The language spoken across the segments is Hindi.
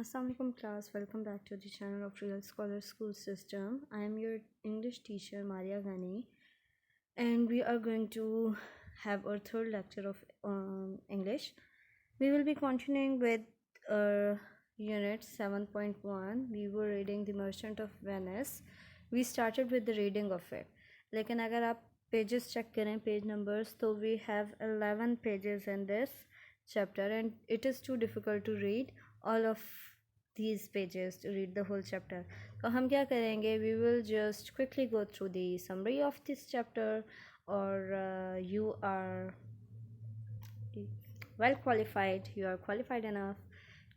Assalamualaikum class, welcome back to the channel of Real Scholar School System. I am your English teacher Maria Ghani, and we are going to have our third lecture of English. We will be continuing with unit 7.1. We were reading The Merchant of Venice. We started with the reading of it. लेकिन अगर आप pages check करें page numbers, तो we have 11 pages in this chapter and it is too difficult to read all of these pages to read the whole chapter. तो हम क्या करेंगे, we will just quickly go through the summary of this chapter, or you are well qualified, you are qualified enough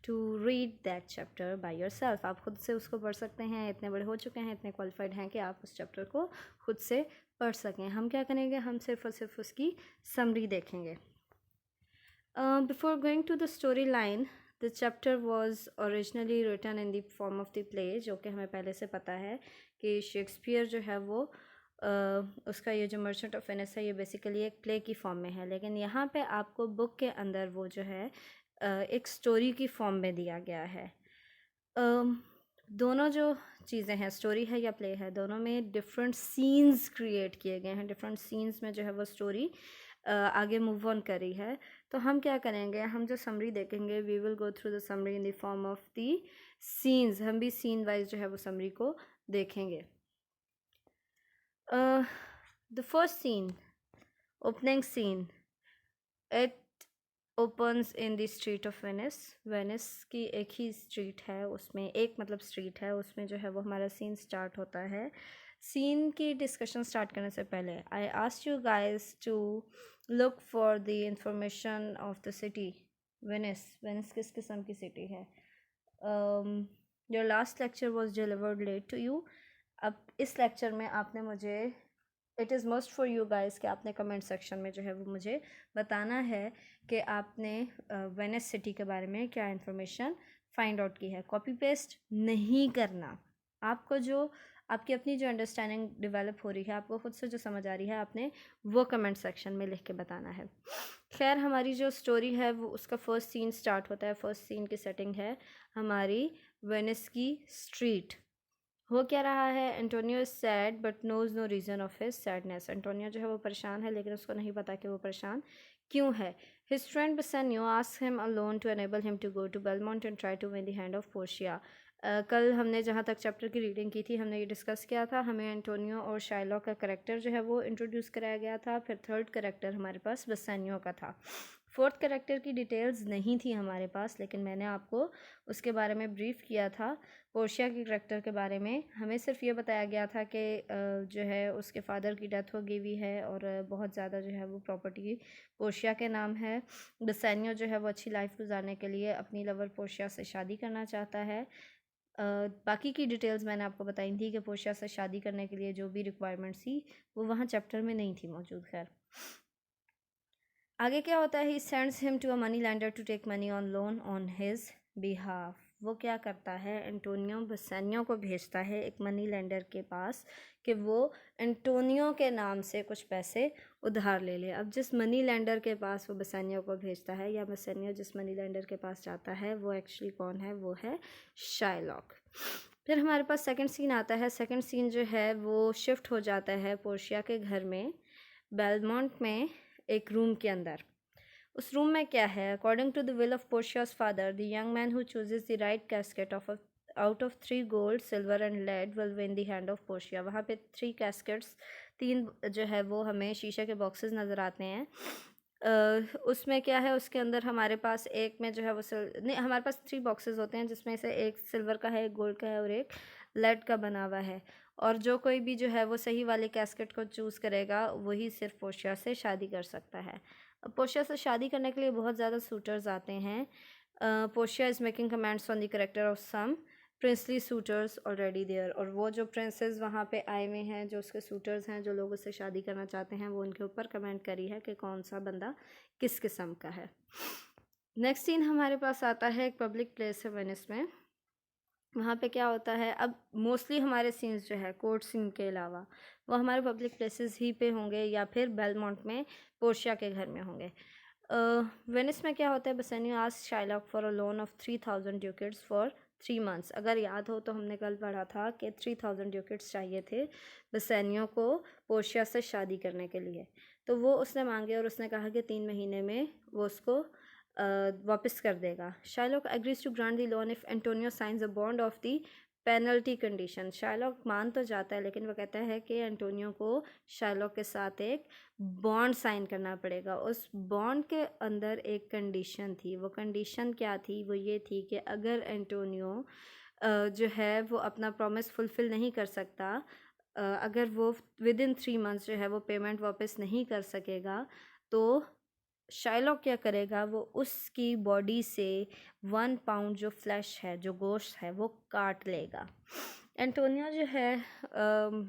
to read that chapter by yourself. आप खुद से उसको पढ़ सकते हैं, इतने बड़े हो चुके हैं, इतने qualified हैं कि आप उस chapter को खुद से पढ़ सकें. हम क्या करेंगे, हम सिर्फ और सिर्फ उसकी summary देखेंगे. Before going to the storyline, the chapter was originally written in the form of the play, जो कि हमें पहले से पता है कि शेक्सपियर जो है वो उसका ये जो मर्चेंट ऑफ वेनिस है ये बेसिकली एक प्ले की फॉर्म में है, लेकिन यहाँ पे आपको बुक के अंदर वो जो है एक स्टोरी की फॉर्म में दिया गया है. दोनों जो चीज़ें हैं, स्टोरी है या प्ले है, दोनों में डिफरेंट सीन्स क्रिएट किए गए हैं. डिफरेंट सीन्स में जो है वो स्टोरी आगे मूव ऑन करी है. तो हम क्या करेंगे, हम जो समरी देखेंगे, we will go through the summary in the form of the scenes. हम भी सीन वाइज जो है वो समरी को देखेंगे. The first scene, opening scene, it opens in the street of Venice. Venice की एक ही स्ट्रीट है, उसमें एक मतलब स्ट्रीट है, उसमें जो है वो हमारा सीन स्टार्ट होता है. सीन की डिस्कशन स्टार्ट करने से पहले I asked you guys to look for the information of the city Venice. Venice किस किस्म की सिटी है? Your last lecture was delivered late to you. अब इस लेक्चर में आपने मुझे, it is must for you guys कि आपने कमेंट सेक्शन में जो है वो मुझे बताना है कि आपने वेनिस सिटी के बारे में क्या इन्फॉर्मेशन फाइंड आउट की है. कॉपी पेस्ट नहीं करना. आपको जो आपकी अपनी जो अंडरस्टैंडिंग डेवलप हो रही है, आपको खुद से जो समझ आ रही है, आपने वो कमेंट सेक्शन में लिख के बताना है. खैर, हमारी जो स्टोरी है वो उसका फर्स्ट सीन स्टार्ट होता है. फर्स्ट सीन की सेटिंग है हमारी वेनिस की स्ट्रीट. हो क्या रहा है, Antonio is sad but knows no reason of his sadness. Antonio जो है वो परेशान है, लेकिन उसको नहीं पता कि वो परेशान क्यों है. His friend Bassanio asked him a loan to enable him to go to Belmont and try to win the hand of Portia. कल हमने जहाँ तक चैप्टर की रीडिंग की थी, हमने ये डिस्कस किया था, हमें एंटोनियो और शाइलॉक का करेक्टर जो है वो इंट्रोड्यूस कराया गया था. फिर थर्ड करेक्टर हमारे पास बेसानियो का था. फोर्थ करेक्टर की डिटेल्स नहीं थी हमारे पास, लेकिन मैंने आपको उसके बारे में ब्रीफ किया था. पोर्शिया के करेक्टर के बारे में हमें सिर्फ ये बताया गया था कि जो है उसके फादर की डेथ हो गई हुई है और बहुत ज़्यादा जो है वो प्रॉपर्टी पोर्शिया के नाम है. बेसानियो जो है वो अच्छी लाइफ गुजारने के लिए अपनी लवर पोर्शिया से शादी करना चाहता है. बाकी की डिटेल्स मैंने आपको बताई थी कि पोर्शिया से शादी करने के लिए जो भी रिक्वायरमेंट्स थी वो वहाँ चैप्टर में नहीं थी मौजूद. खैर, आगे क्या होता है, he sends him to a money lender to take money on loan on his behalf. वो क्या करता है, एंटोनियो बेसानियो को भेजता है एक मनी लैंडर के पास कि वो एंटोनियो के नाम से कुछ पैसे उधार ले ले. अब जिस मनी लैंडर के पास वो बेसानियो को भेजता है, या बेसानियो जिस मनी लैंडर के पास जाता है, वो एक्चुअली कौन है, वो है शाइलॉक. फिर हमारे पास सेकंड सीन आता है. सेकंड सीन जो है वो शिफ्ट हो जाता है पोर्शिया के घर में, बेलमोंट में, एक रूम के अंदर. उस रूम में क्या है, according to the will of पोर्शिया's father, the young man who chooses the right casket of out of 3 gold silver and lead will win the hand of Portia. वहाँ पे 3 कैस्केट्स, 3 जो है वो हमें शीशे के बॉक्सेस नज़र आते हैं. उसमें क्या है, उसके अंदर हमारे पास एक में जो है वो नहीं, हमारे पास 3 बॉक्सेस होते हैं, जिसमें से एक सिल्वर का है, एक गोल्ड का है और एक लेड का बना हुआ है. और जो कोई भी जो है वो सही वाले कैस्केट को चूज़ करेगा वही सिर्फ पोर्शिया से शादी कर सकता है. अब पोर्शिया से शादी करने के लिए बहुत ज़्यादा सूटर्स आते हैं. Portia is making comments on the character of some princely suitors already there. और वो जो प्रिंसेस वहाँ पे आए हुए हैं, जो उसके सूटर्स हैं, जो लोग उससे शादी करना चाहते हैं, वो उनके ऊपर कमेंट करी है कि कौन सा बंदा किस किस्म का है. नेक्स्ट सीन हमारे पास आता है, एक पब्लिक प्लेस है वेनिस में. वहाँ पे क्या होता है, अब मोस्टली हमारे सीन्स जो है कोर्ट सीन के अलावा वो हमारे पब्लिक प्लेसेस ही पे होंगे, या फिर बेलमोंट में पोर्शिया के घर में होंगे. वेनिस में क्या होता है, Bassanio asked Shylock for a loan of 3000 ducats for 3 months। अगर याद हो तो हमने कल पढ़ा था कि 3000 ड्यूकेट्स चाहिए थे बेसेनियो को पोर्शिया से शादी करने के लिए। तो वो उसने मांगे और उसने कहा कि 3 महीने में वो उसको वापस कर देगा। Shylock agrees to grant the loan if Antonio signs a bond of the penalty condition. Shylock मान तो जाता है लेकिन वो कहता है कि एंटोनियो को शाइलॉक के साथ एक बॉन्ड साइन करना पड़ेगा। उस बॉन्ड के अंदर एक कंडीशन थी। वो कंडीशन क्या थी? वो ये थी कि अगर एंटोनियो जो है वो अपना प्रॉमिस फुलफ़िल नहीं कर सकता, अगर वो विदिन 3 months जो है वो पेमेंट वापस नहीं कर सकेगा, तो शाइलॉक क्या करेगा, वो उसकी बॉडी से 1 pound जो फ्लैश है, जो गोश्त है, वो काट लेगा। एंटोनियो जो है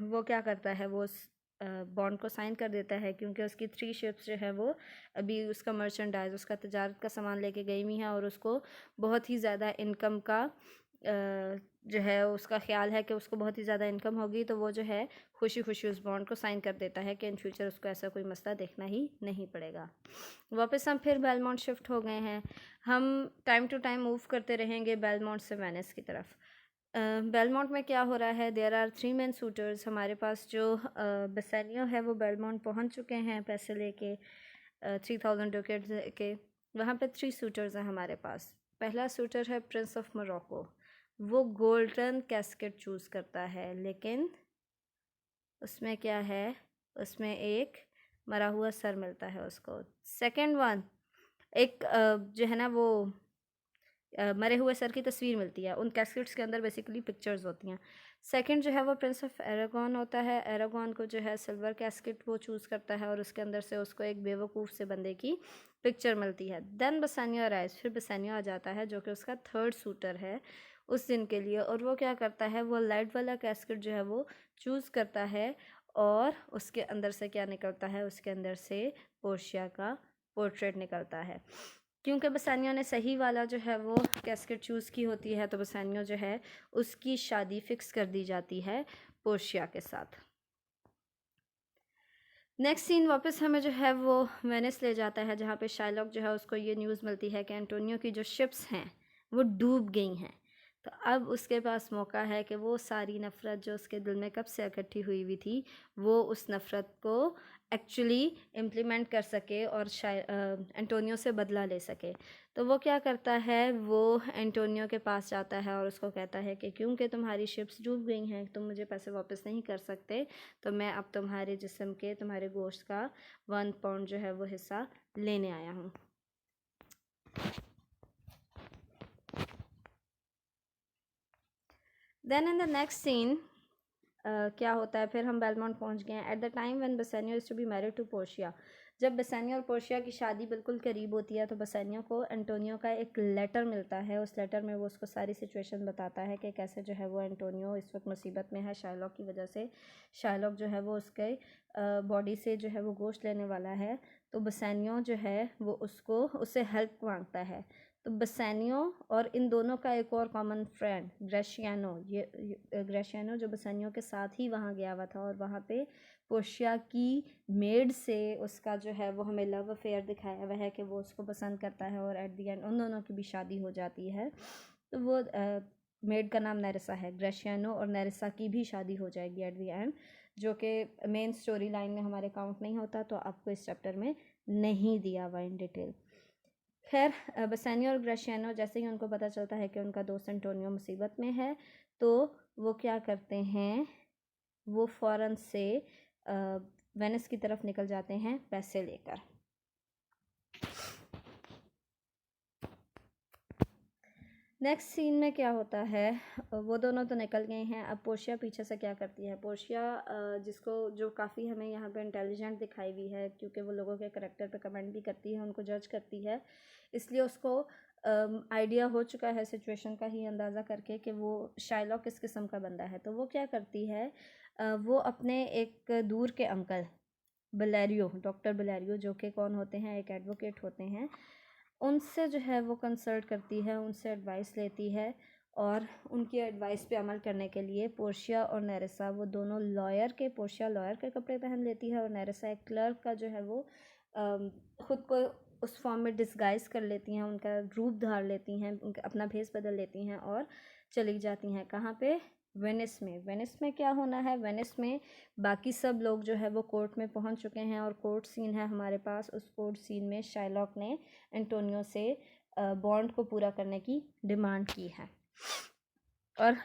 वो क्या करता है, वो उस बॉन्ड को साइन कर देता है क्योंकि उसकी 3 शिप्स जो है वो अभी उसका मर्चेंडाइज, उसका तजारत का सामान लेके गई हुई हैं और उसको बहुत ही ज़्यादा इनकम का जो है उसका ख्याल है कि उसको बहुत ही ज़्यादा इनकम होगी। तो वो जो है खुशी खुशी उस बॉन्ड को साइन कर देता है कि इन फ्यूचर उसको ऐसा कोई मसला देखना ही नहीं पड़ेगा। वापस हम फिर बेलमोंट शिफ्ट हो गए हैं। हम टाइम टू टाइम मूव करते रहेंगे बेलमोंट से वेनिस की तरफ। बेलमोंट में क्या हो रहा है, देयर आर 3 मेन सूटर्स। हमारे पास जो बेसेनियो है वो बेलमोंट पहुंच चुके हैं पैसे लेके 3000 डुकेट के। वहाँ पे 3 सूटर्स हैं हमारे पास। पहला सूटर है प्रिंस ऑफ मोरक्को। वो गोल्डन कैस्केट चूज़ करता है, लेकिन उसमें क्या है, उसमें एक मरा हुआ सर मिलता है उसको। सेकंड वन, एक जो है ना वो मरे हुए सर की तस्वीर मिलती है। उन कैस्केट्स के अंदर बेसिकली पिक्चर्स होती हैं। सेकंड जो है वो प्रिंस ऑफ एरागॉन होता है। एरागॉन को जो है सिल्वर कैस्केट वो चूज़ करता है और उसके अंदर से उसको एक बेवकूफ़ से बंदे की पिक्चर मिलती है। Then Bassanio arrives. फिर बेसेनियो आ जाता है जो कि उसका थर्ड सूटर है उस दिन के लिए, और वो क्या करता है, वो लाइट वाला कैस्केट जो है वो चूज़ करता है और उसके अंदर से क्या निकलता है, उसके अंदर से पोर्शिया का पोर्ट्रेट निकलता है। क्योंकि बेसेनियो ने सही वाला जो है वो कैस्केट चूज़ की होती है, तो बेसेनियो जो है उसकी शादी फिक्स कर दी जाती है पोर्शिया के साथ। नेक्स्ट सीन वापस हमें जो है वो वेनिस ले जाता है, जहाँ पे शाइलॉक जो है उसको ये न्यूज़ मिलती है कि एंटोनियो की जो शिप्स हैं वो डूब गई हैं। तो अब उसके पास मौका है कि वो सारी नफ़रत जो उसके दिल में कब से इकट्ठी हुई हुई थी, वो उस नफ़रत को एक्चुअली इम्प्लीमेंट कर सके और एंटोनियो से बदला ले सके। तो वो क्या करता है, वो एंटोनियो के पास जाता है और उसको कहता है कि क्योंकि तुम्हारी शिप्स डूब गई हैं, तुम मुझे पैसे वापस नहीं कर सकते, तो मैं अब तुम्हारे जिस्म के, तुम्हारे गोश्त का 1 pound जो है वो हिस्सा लेने आया हूँ। Then in the next scene क्या होता है, फिर हम बेलमोंट पहुंच गए हैं। At the time when Bassanio is to be married to Portia. जब बेसेनियो और पोर्शिया की शादी बिल्कुल करीब होती है, तो बेसेनियो को एंटोनियो का एक लेटर मिलता है। उस लेटर में वो उसको सारी सिचुएशन बताता है कि कैसे जो है वो एंटोनियो इस वक्त मुसीबत में है शाइलॉक की वजह से। शाइलॉक जो है वो उसके बॉडी से जो है वो गोश्त लेने वाला है। तो बेसेनियो जो है वो उससे हेल्प मांगता है। तो बेसेनियो और इन दोनों का एक और कॉमन फ्रेंड ग्रेशियानो, ये ग्रेशियानो जो बेसेनियो के साथ ही वहाँ गया हुआ था, और वहाँ पे पोर्शिया की मेड से उसका जो है वो हमें लव अफेयर दिखाया हुआ है कि वो उसको पसंद करता है, और एट दी एंड उन दोनों की भी शादी हो जाती है। तो वो मेड का नाम नेरिसा है। ग्रेशियानो और नेरिसा की भी शादी हो जाएगी एट दी एंड, जो कि मेन स्टोरी लाइन में हमारे काउंट नहीं होता, तो आपको इस चैप्टर में नहीं दिया हुआ इन डिटेल। खैर बेसेनियो और ग्रेशियानो जैसे ही उनको पता चलता है कि उनका दोस्त एंटोनियो मुसीबत में है, तो वो क्या करते हैं, वो फ़ौरन से वेनिस की तरफ निकल जाते हैं पैसे लेकर। नेक्स्ट सीन में क्या होता है, वो दोनों तो निकल गए हैं। अब पोर्शिया पीछे से क्या करती है। पोर्शिया जिसको जो काफ़ी हमें यहाँ पे इंटेलिजेंट दिखाई हुई है, क्योंकि वो लोगों के करेक्टर पे कमेंट भी करती है, उनको जज करती है, इसलिए उसको आइडिया हो चुका है सिचुएशन का ही अंदाज़ा करके कि वो शाइलॉक किस किस्म का बंदा है। तो वो क्या करती है, वो अपने एक दूर के अंकल बलेरियो, डॉक्टर बलेरियो, जो कि कौन होते हैं, एक एडवोकेट होते हैं, उनसे जो है वो कंसल्ट करती है, उनसे एडवाइस लेती है, और उनकी एडवाइस पे अमल करने के लिए पोर्शिया और नेरिसा वो दोनों लॉयर के, पोर्शिया लॉयर के कपड़े पहन लेती है और नेरिसा एक क्लर्क का जो है वो ख़ुद को उस फॉर्म में डिस्गाइज कर लेती हैं, उनका रूप धार लेती हैं, उनका अपना भेस बदल लेती हैं और चली जाती हैं कहाँ पे, वेनिस में। वेनिस में क्या होना है, वेनिस में बाकी सब लोग जो है वो कोर्ट में पहुंच चुके हैं और कोर्ट सीन है हमारे पास। उस कोर्ट सीन में शाइलॉक ने एंटोनियो से बॉन्ड को पूरा करने की डिमांड की है और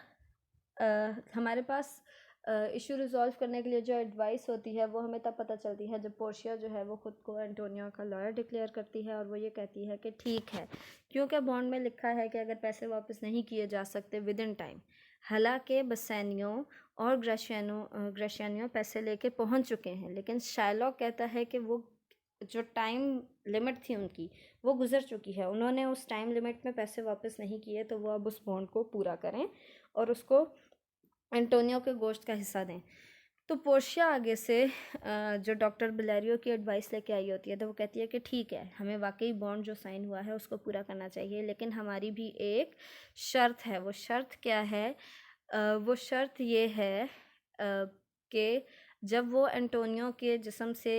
हमारे पास इशू रिजॉल्व करने के लिए जो एडवाइस होती है वो हमें तब पता चलती है जब पोर्शिया जो है वो ख़ुद को एंटोनियो का लॉयर डिक्लेयर करती है और वो ये कहती है कि ठीक है, क्योंकि बॉन्ड में लिखा है कि अगर पैसे वापस नहीं किए जा सकते विद इन टाइम। हालांकि बसैनियो और ग्रेशियानो पैसे लेके पहुंच चुके हैं, लेकिन शाइलॉक कहता है कि वो जो टाइम लिमिट थी उनकी वो गुजर चुकी है, उन्होंने उस टाइम लिमिट में पैसे वापस नहीं किए, तो वो अब उस बॉन्ड को पूरा करें और उसको एंटोनियो के गोश्त का हिस्सा दें। तो पोर्शिया आगे से जो डॉक्टर बिलेरियो की एडवाइस लेके आई होती है, तो वो कहती है कि ठीक है, हमें वाकई बॉन्ड जो साइन हुआ है उसको पूरा करना चाहिए, लेकिन हमारी भी एक शर्त है। वो शर्त क्या है? वो शर्त ये है कि जब वो एंटोनियो के जिस्म से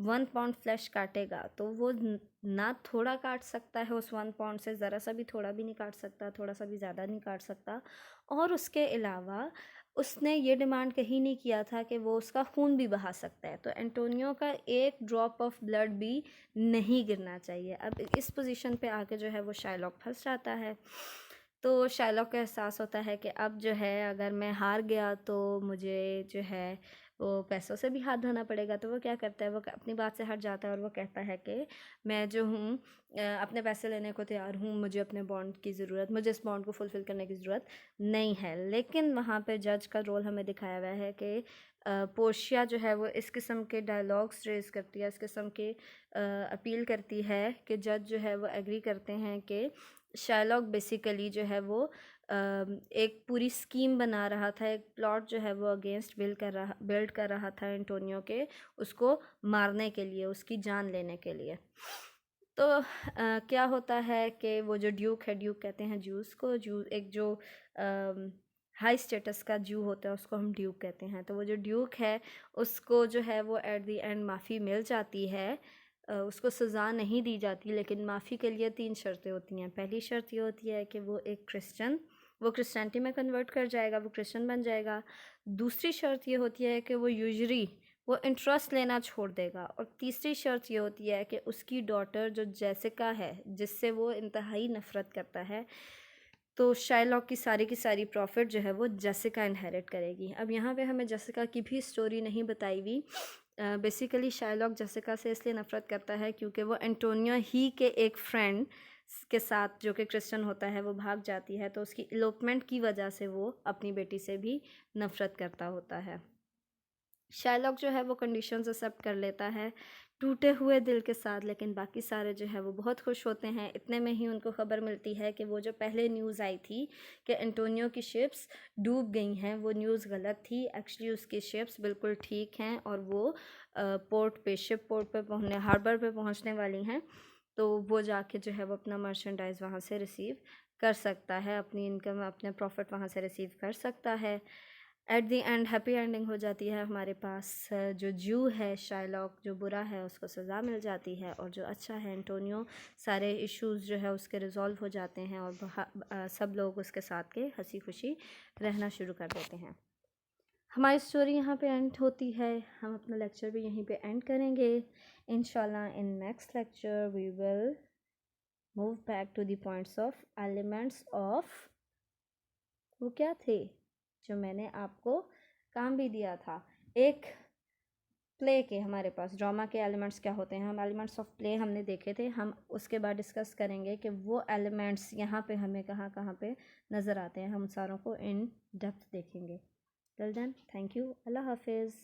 1 पाउंड फ्लैश काटेगा तो वो ना थोड़ा काट सकता है, उस 1 पाउंड से ज़रा सा भी थोड़ा भी नहीं काट सकता, थोड़ा सा भी ज़्यादा नहीं काट सकता। और उसके अलावा उसने ये डिमांड कहीं नहीं किया था कि वो उसका खून भी बहा सकता है, तो एंटोनियो का एक ड्रॉप ऑफ ब्लड भी नहीं गिरना चाहिए। अब इस पोजीशन पे आके जो है वो शाइलॉक फंस जाता है। तो शाइलॉक को एहसास होता है कि अब जो है अगर मैं हार गया तो मुझे जो है वो पैसों से भी हाथ धोना पड़ेगा। तो वो क्या करता है, वो अपनी बात से हट जाता है और वो कहता है कि मैं जो हूँ अपने पैसे लेने को तैयार हूँ, मुझे अपने बॉन्ड की ज़रूरत, मुझे इस बॉन्ड को फुलफ़िल करने की ज़रूरत नहीं है। लेकिन वहाँ पे जज का रोल हमें दिखाया हुआ है कि पोर्शिया जो है वो इस किस्म के डायलॉग्स रेज़ करती है, इस किस्म के अपील करती है कि जज जो है वो एग्री करते हैं कि शाइलॉक बेसिकली जो है वो एक पूरी स्कीम बना रहा था, एक प्लॉट जो है वो अगेंस्ट बिल्ड कर रहा था एंटोनियो के, उसको मारने के लिए, उसकी जान लेने के लिए। तो क्या होता है कि वो जो ड्यूक है, ड्यूक कहते हैं ज्यूस को, एक जो हाई स्टेटस का ज्यू होता है उसको हम ड्यूक कहते हैं। तो वो जो ड्यूक है उसको जो है वो एट द एंड माफ़ी मिल जाती है, उसको सज़ा नहीं दी जाती, लेकिन माफ़ी के लिए 3 शर्तें होती हैं। पहली शर्त ये होती है कि वो क्रिश्चियनिटी में कन्वर्ट कर जाएगा, वो क्रिश्चियन बन जाएगा। दूसरी शर्त ये होती है कि वो यूजुरी वो इंटरेस्ट लेना छोड़ देगा। और तीसरी शर्त ये होती है कि उसकी डॉटर जो जेसिका है, जिससे वो इंतहाई नफ़रत करता है, तो शाइलॉक की सारी प्रॉफिट जो है वो जेसिका इनहेरिट करेगी। अब यहाँ पे हमें जेसिका की भी स्टोरी नहीं बताई हुई। बेसिकली शाइलॉक जेसिका से इसलिए नफ़रत करता है क्योंकि वो एंटोनियो ही के एक फ्रेंड के साथ, जो कि क्रिश्चियन होता है, वो भाग जाती है, तो उसकी इलोपमेंट की वजह से वो अपनी बेटी से भी नफ़रत करता होता है। शाइलॉक जो है वो कंडीशंस एक्सेप्ट कर लेता है टूटे हुए दिल के साथ, लेकिन बाकी सारे जो है वो बहुत खुश होते हैं। इतने में ही उनको खबर मिलती है कि वो जो पहले न्यूज़ आई थी कि एंटोनियो की शिप्स डूब गई हैं, वो न्यूज़ गलत थी। एक्चुअली उसकी शिप्स बिल्कुल ठीक हैं और वो शिप पोर्ट पे पहुँचने, हार्बर पे पहुँचने वाली हैं। तो वो जाके जो है वो अपना मर्चेंडाइज़ वहाँ से रिसीव कर सकता है, अपनी इनकम, अपने प्रॉफिट वहाँ से रिसीव कर सकता है। At the end happy ending हो जाती है हमारे पास। जो ज्यू है शाइलॉक, जो बुरा है उसको सज़ा मिल जाती है, और जो अच्छा है एंटोनियो, सारे इश्यूज़ जो है उसके रिज़ॉल्व हो जाते हैं और सब लोग उसके साथ के हंसी खुशी रहना शुरू कर देते हैं। हमारी स्टोरी यहाँ पे एंड होती है। हम अपना लेक्चर भी यहीं पे एंड करेंगे इंशाल्लाह। In next lecture we will move back to the points of elements of, वो क्या थे जो मैंने आपको काम भी दिया था, एक प्ले के, हमारे पास ड्रामा के एलिमेंट्स क्या होते हैं। हम एलिमेंट्स ऑफ प्ले हमने देखे थे, हम उसके बाद डिस्कस करेंगे कि वो एलिमेंट्स यहाँ पे हमें कहाँ कहाँ पे नज़र आते हैं। हम सारों को इन डेप्थ देखेंगे। टिल देन, थैंक यू, अल्लाह हाफिज़।